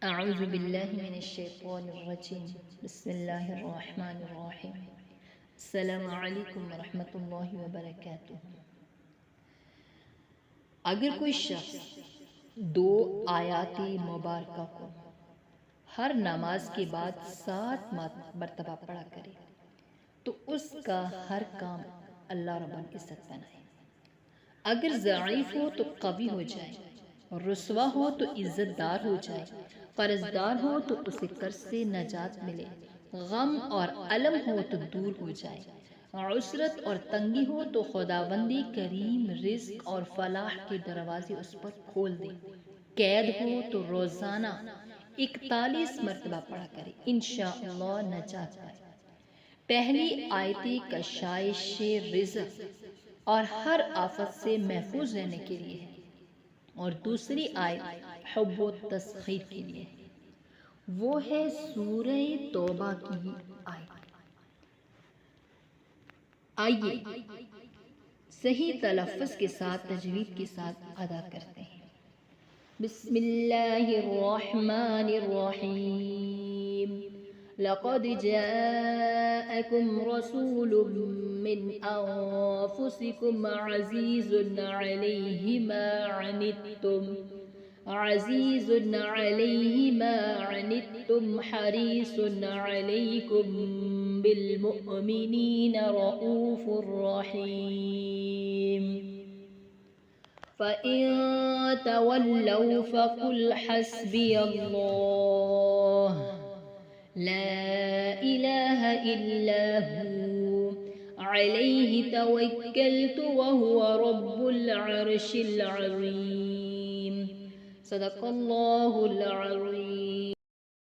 अऊज़ु बिल्लाहि मिनश्शैतानिर्रजीम बिस्मिल्लाहिर्रहमानिर्रहीम अस्सलामु अलैकुम वरहमतुल्लाहि वबरकातुहू। अगर कोई शख्स दो आयाती मुबारका को हर नमाज के बाद 7 मरतबा पढ़ा करे तो उसका हर काम अल्लाह रब्बुल इज़्ज़त बनाए। अगर ज़ईफ़ हो तो कवी हो जाए, रुस्वा हो तो इज़्ज़तदार हो जाए, कर्जदार हो तो उसे कर्ज से नजात मिले, गम और अलम हो तो दूर हो जाए, उसरत और तंगी हो तो खुदावंदी करीम रिज़्क और फलाह के दरवाजे उस पर खोल दे, कैद हो तो रोज़ाना 41 मरतबा पढ़ा करे, इंशाअल्लाह नजात पाए। पहली आयती कशाइश रिज़्क और हर आफत से महफूज रहने के लिए है और दूसरी आयत हुब्ब तस्खीर के लिए है। वो है सूरह तौबा की आयत। आइए सही तलफ़्फ़ुज़ के साथ तजवीद के साथ अदा करते हैं। बिस्मिल्लाहिर्रहमानिर्रहीम। लक़द जाअकुम रसूलुम मिन अनफुसिकुम अज़ीज़ुन अलैहि मा अनित्तुम हरीसुन अलैकुम बिलमुमिनीन रऊफ़ुर रहीम। फ़इन तवल्लौ फ़क़ुल हस्बियल्लाह ला इलाहा इल्ला हू अलैहि तवक्कलतु व हुवा रब्बुल अर्शिल अज़ीम। सदक़ल्लाहुल अज़ीम।